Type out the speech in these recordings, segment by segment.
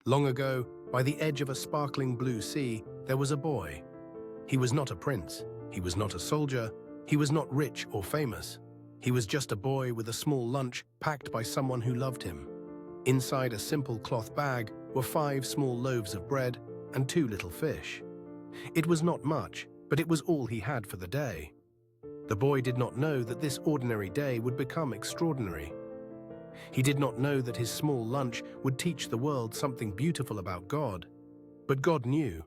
Long ago, by the edge of a sparkling blue sea, there was a boy. He was not a prince, he was not a soldier, he was not rich or famous. He was just a boy with a small lunch packed by someone who loved him. Inside a simple cloth bag were 5 small loaves of bread and 2 little fish. It was not much, but it was all he had for the day. The boy did not know that this ordinary day would become extraordinary. He did not know that his small lunch would teach the world something beautiful about God. But God knew.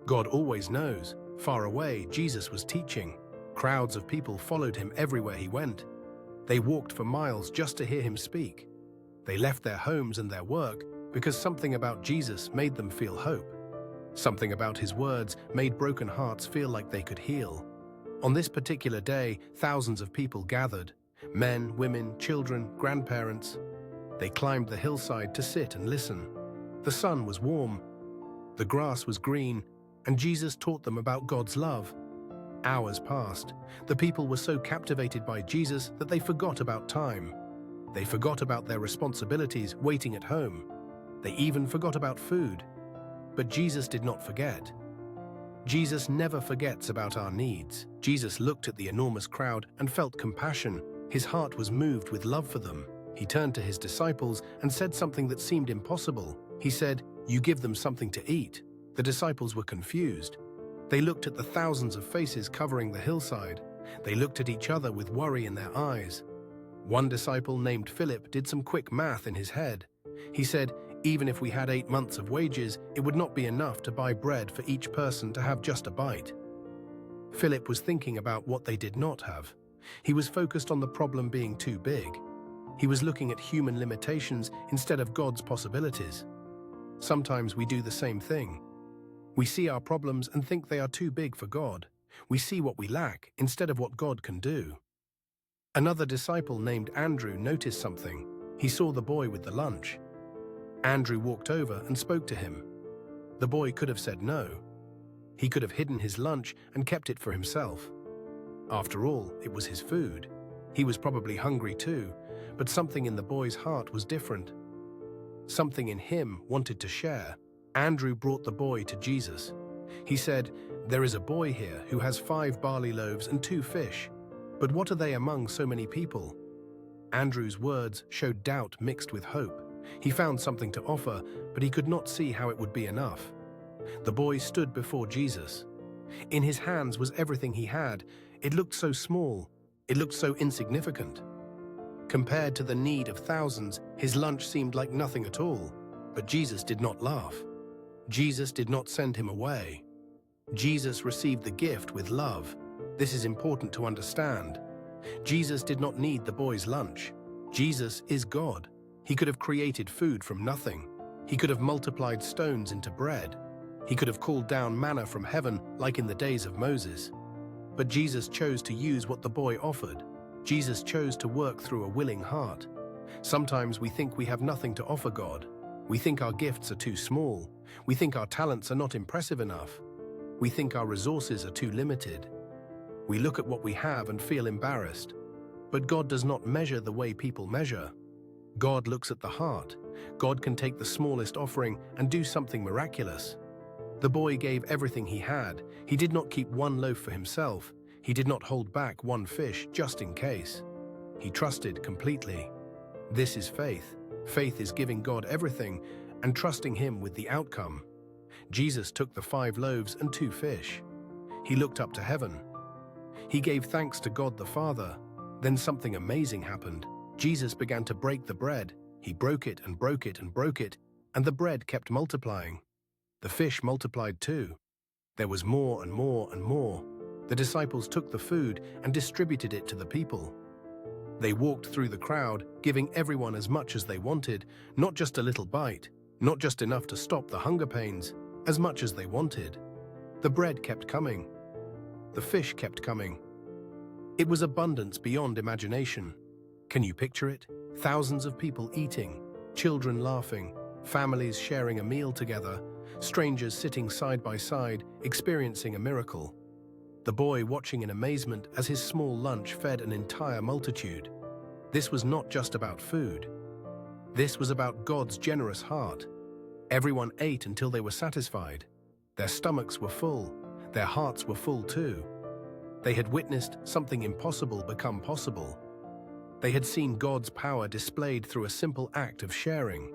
God always knows. Far away, Jesus was teaching. Crowds of people followed him everywhere he went. They walked for miles just to hear him speak. They left their homes and their work because something about Jesus made them feel hope. Something about his words made broken hearts feel like they could heal. On this particular day, thousands of people gathered. Men, women, children, grandparents. They climbed the hillside to sit and listen. The sun was warm. The grass was green, and Jesus taught them about God's love. Hours passed. The people were so captivated by Jesus that they forgot about time. They forgot about their responsibilities waiting at home. They even forgot about food. But Jesus did not forget. Jesus never forgets about our needs. Jesus looked at the enormous crowd and felt compassion. His heart was moved with love for them. He turned to his disciples and said something that seemed impossible. He said, "You give them something to eat." The disciples were confused. They looked at the thousands of faces covering the hillside. They looked at each other with worry in their eyes. One disciple named Philip did some quick math in his head. He said, "Even if we had 8 months of wages, it would not be enough to buy bread for each person to have just a bite." Philip was thinking about what they did not have. He was focused on the problem being too big. He was looking at human limitations instead of God's possibilities. Sometimes we do the same thing. We see our problems and think they are too big for God. We see what we lack instead of what God can do. Another disciple named Andrew noticed something. He saw the boy with the lunch. Andrew walked over and spoke to him. The boy could have said no. He could have hidden his lunch and kept it for himself. After all, it was his food. He was probably hungry too, but something in the boy's heart was different. Something in him wanted to share. Andrew brought the boy to Jesus. He said, "There is a boy here who has 5 barley loaves and 2 fish. But what are they among so many people?" Andrew's words showed doubt mixed with hope. He found something to offer, but he could not see how it would be enough. The boy stood before Jesus. In his hands was everything he had. It looked so small. It looked so insignificant. Compared to the need of thousands, his lunch seemed like nothing at all. But Jesus did not laugh. Jesus did not send him away. Jesus received the gift with love. This is important to understand. Jesus did not need the boy's lunch. Jesus is God. He could have created food from nothing. He could have multiplied stones into bread. He could have called down manna from heaven like in the days of Moses. But Jesus chose to use what the boy offered. Jesus chose to work through a willing heart. Sometimes we think we have nothing to offer God. We think our gifts are too small. We think our talents are not impressive enough. We think our resources are too limited. We look at what we have and feel embarrassed. But God does not measure the way people measure. God looks at the heart. God can take the smallest offering and do something miraculous. The boy gave everything he had. He did not keep 1 loaf for himself. He did not hold back 1 fish just in case. He trusted completely. This is faith. Faith is giving God everything and trusting him with the outcome. Jesus took the 5 loaves and 2 fish. He looked up to heaven. He gave thanks to God the Father. Then something amazing happened. Jesus began to break the bread. He broke it and broke it and broke it, and the bread kept multiplying. The fish multiplied too. There was more and more and more. The disciples took the food and distributed it to the people. They walked through the crowd, giving everyone as much as they wanted, not just a little bite, not just enough to stop the hunger pains, as much as they wanted. The bread kept coming. The fish kept coming. It was abundance beyond imagination. Can you picture it? Thousands of people eating, children laughing, families sharing a meal together, strangers sitting side by side, experiencing a miracle. The boy watching in amazement as his small lunch fed an entire multitude. This was not just about food. This was about God's generous heart. Everyone ate until they were satisfied. Their stomachs were full. Their hearts were full too. They had witnessed something impossible become possible. They had seen God's power displayed through a simple act of sharing.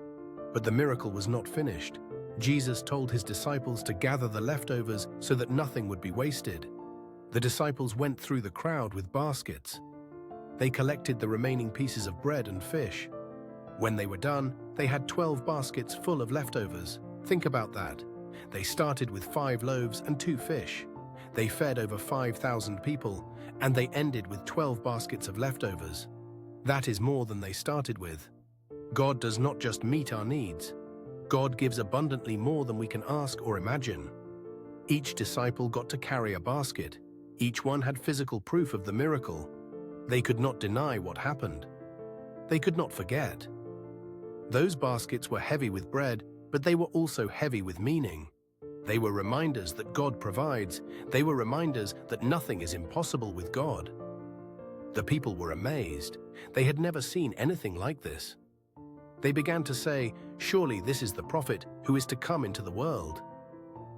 But the miracle was not finished. Jesus told his disciples to gather the leftovers so that nothing would be wasted. The disciples went through the crowd with baskets. They collected the remaining pieces of bread and fish. When they were done, they had 12 baskets full of leftovers. Think about that. They started with 5 loaves and 2 fish. They fed over 5,000 people, and they ended with 12 baskets of leftovers. That is more than they started with. God does not just meet our needs. God gives abundantly more than we can ask or imagine. Each disciple got to carry a basket. Each one had physical proof of the miracle. They could not deny what happened. They could not forget. Those baskets were heavy with bread, but they were also heavy with meaning. They were reminders that God provides. They were reminders that nothing is impossible with God. The people were amazed. They had never seen anything like this. They began to say, "Surely this is the prophet who is to come into the world."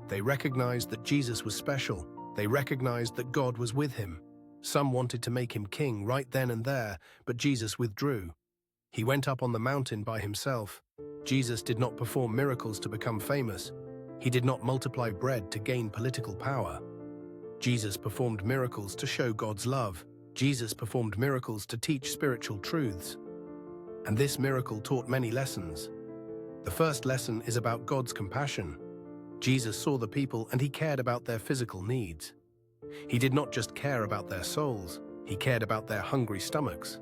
They recognized that Jesus was special. They recognized that God was with him. Some wanted to make him king right then and there, but Jesus withdrew. He went up on the mountain by himself. Jesus did not perform miracles to become famous. He did not multiply bread to gain political power. Jesus performed miracles to show God's love. Jesus performed miracles to teach spiritual truths. And this miracle taught many lessons. The first lesson is about God's compassion. Jesus saw the people and he cared about their physical needs. He did not just care about their souls, he cared about their hungry stomachs.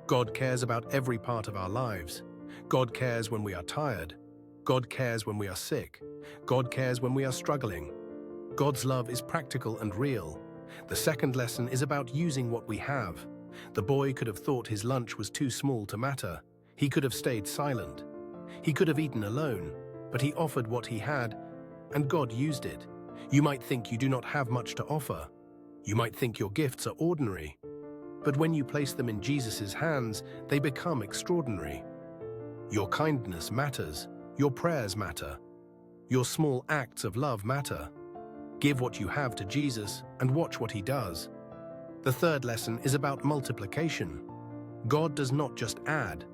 God cares about every part of our lives. God cares when we are tired. God cares when we are sick. God cares when we are struggling. God's love is practical and real. The second lesson is about using what we have. The boy could have thought his lunch was too small to matter. He could have stayed silent. He could have eaten alone, but he offered what he had, and God used it. You might think you do not have much to offer. You might think your gifts are ordinary. But when you place them in Jesus' hands, they become extraordinary. Your kindness matters. Your prayers matter. Your small acts of love matter. Give what you have to Jesus and watch what he does. The third lesson is about multiplication. God does not just add.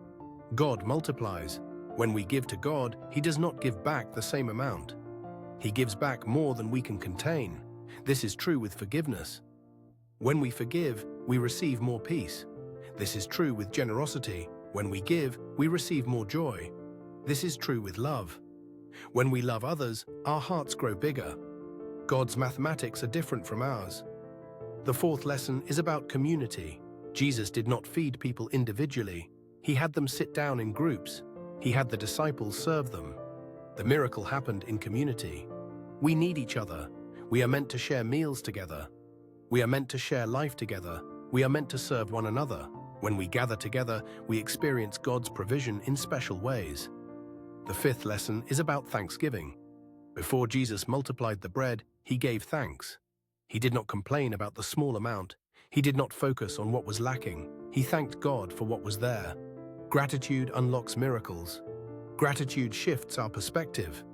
God multiplies. When we give to God, he does not give back the same amount. He gives back more than we can contain. This is true with forgiveness. When we forgive, we receive more peace. This is true with generosity. When we give, we receive more joy. This is true with love. When we love others, our hearts grow bigger. God's mathematics are different from ours. The fourth lesson is about community. Jesus did not feed people individually. He had them sit down in groups. He had the disciples serve them. The miracle happened in community. We need each other. We are meant to share meals together. We are meant to share life together. We are meant to serve one another. When we gather together, we experience God's provision in special ways. The fifth lesson is about thanksgiving. Before Jesus multiplied the bread, he gave thanks. He did not complain about the small amount. He did not focus on what was lacking. He thanked God for what was there. Gratitude unlocks miracles. Gratitude shifts our perspective.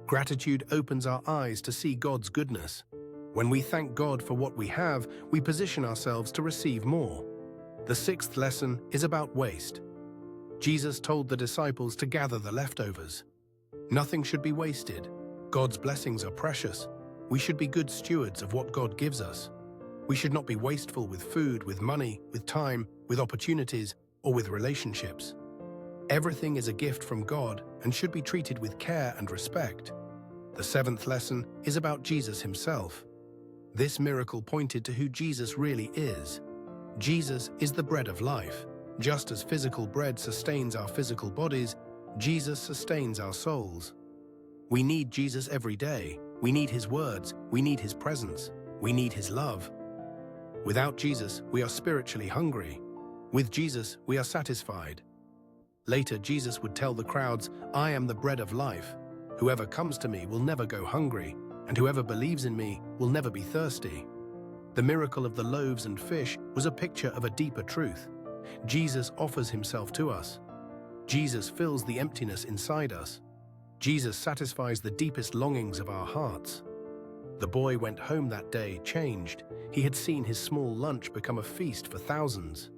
Gratitude opens our eyes to see God's goodness. When we thank God for what we have, we position ourselves to receive more. The sixth lesson is about waste. Jesus told the disciples to gather the leftovers. Nothing should be wasted. God's blessings are precious. We should be good stewards of what God gives us. We should not be wasteful with food, with money, with time, with opportunities, or with relationships. Everything is a gift from God and should be treated with care and respect. The seventh lesson is about Jesus himself. This miracle pointed to who Jesus really is. Jesus is the bread of life. Just as physical bread sustains our physical bodies, Jesus sustains our souls. We need Jesus every day. We need his words. We need his presence. We need his love. Without Jesus, we are spiritually hungry. With Jesus, we are satisfied. Later, Jesus would tell the crowds, "I am the bread of life. Whoever comes to me will never go hungry, and whoever believes in me will never be thirsty." The miracle of the loaves and fish was a picture of a deeper truth. Jesus offers himself to us. Jesus fills the emptiness inside us. Jesus satisfies the deepest longings of our hearts. The boy went home that day changed. He had seen his small lunch become a feast for thousands.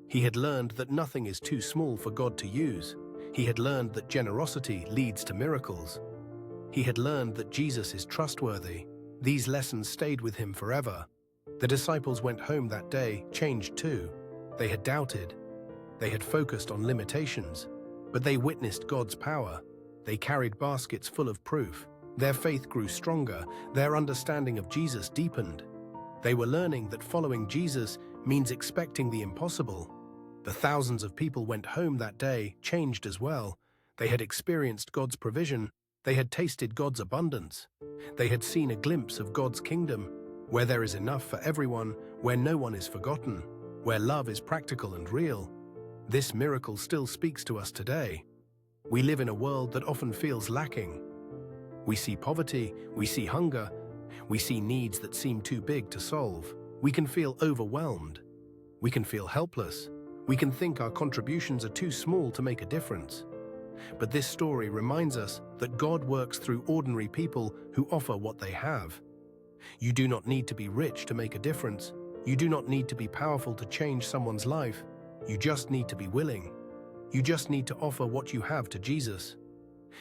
He had learned that nothing is too small for God to use. He had learned that generosity leads to miracles. He had learned that Jesus is trustworthy. These lessons stayed with him forever. The disciples went home that day changed too. They had doubted. They had focused on limitations. But they witnessed God's power. They carried baskets full of proof. Their faith grew stronger. Their understanding of Jesus deepened. They were learning that following Jesus means expecting the impossible. The thousands of people went home that day changed as well. They had experienced God's provision. They had tasted God's abundance. They had seen a glimpse of God's kingdom, where there is enough for everyone, where no one is forgotten, where love is practical and real. This miracle still speaks to us today. We live in a world that often feels lacking. We see poverty, we see hunger, we see needs that seem too big to solve. We can feel overwhelmed. We can feel helpless. We can think our contributions are too small to make a difference. But this story reminds us that God works through ordinary people who offer what they have. You do not need to be rich to make a difference. You do not need to be powerful to change someone's life. You just need to be willing. You just need to offer what you have to Jesus.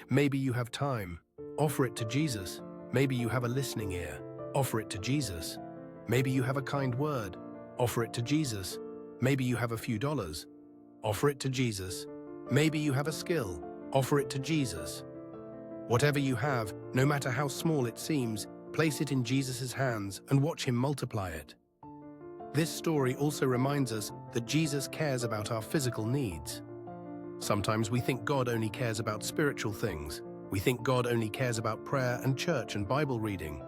Maybe you have time. Offer it to Jesus. Maybe you have a listening ear. Offer it to Jesus. Maybe you have a kind word. Offer it to Jesus. Maybe you have a few dollars. Offer it to Jesus. Maybe you have a skill. Offer it to Jesus. Whatever you have, no matter how small it seems, place it in Jesus' hands and watch him multiply it. This story also reminds us that Jesus cares about our physical needs. Sometimes we think God only cares about spiritual things. We think God only cares about prayer and church and Bible reading.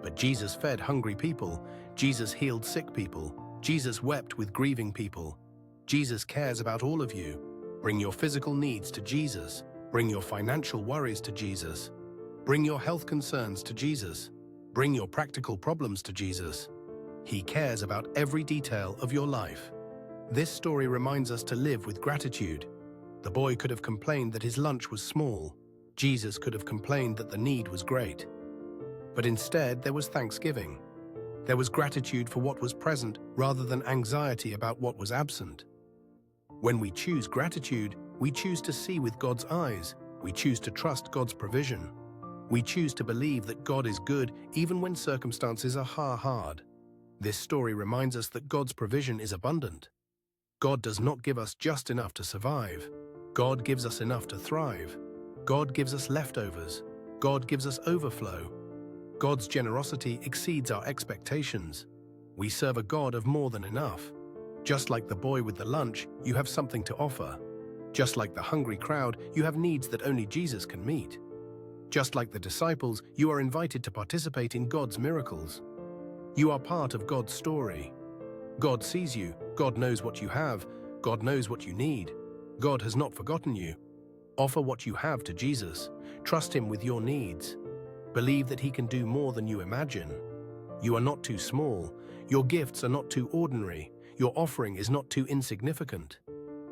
But Jesus fed hungry people. Jesus healed sick people. Jesus wept with grieving people. Jesus cares about all of you. Bring your physical needs to Jesus. Bring your financial worries to Jesus. Bring your health concerns to Jesus. Bring your practical problems to Jesus. He cares about every detail of your life. This story reminds us to live with gratitude. The boy could have complained that his lunch was small. Jesus could have complained that the need was great. But instead, there was thanksgiving. There was gratitude for what was present rather than anxiety about what was absent. When we choose gratitude, we choose to see with God's eyes. We choose to trust God's provision. We choose to believe that God is good even when circumstances are hard. This story reminds us that God's provision is abundant. God does not give us just enough to survive. God gives us enough to thrive. God gives us leftovers. God gives us overflow. God's generosity exceeds our expectations. We serve a God of more than enough. Just like the boy with the lunch, you have something to offer. Just like the hungry crowd, you have needs that only Jesus can meet. Just like the disciples, you are invited to participate in God's miracles. You are part of God's story. God sees you. God knows what you have. God knows what you need. God has not forgotten you. Offer what you have to Jesus. Trust him with your needs. Believe that he can do more than you imagine. You are not too small. Your gifts are not too ordinary. Your offering is not too insignificant.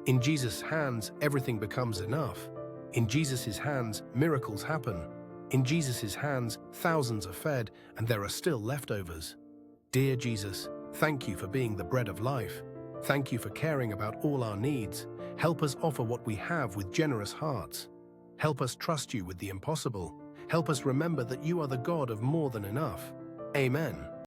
In Jesus' hands, everything becomes enough. In Jesus' hands, miracles happen. In Jesus' hands, thousands are fed, and there are still leftovers. Dear Jesus, thank you for being the bread of life. Thank you for caring about all our needs. Help us offer what we have with generous hearts. Help us trust you with the impossible. Help us remember that you are the God of more than enough. Amen.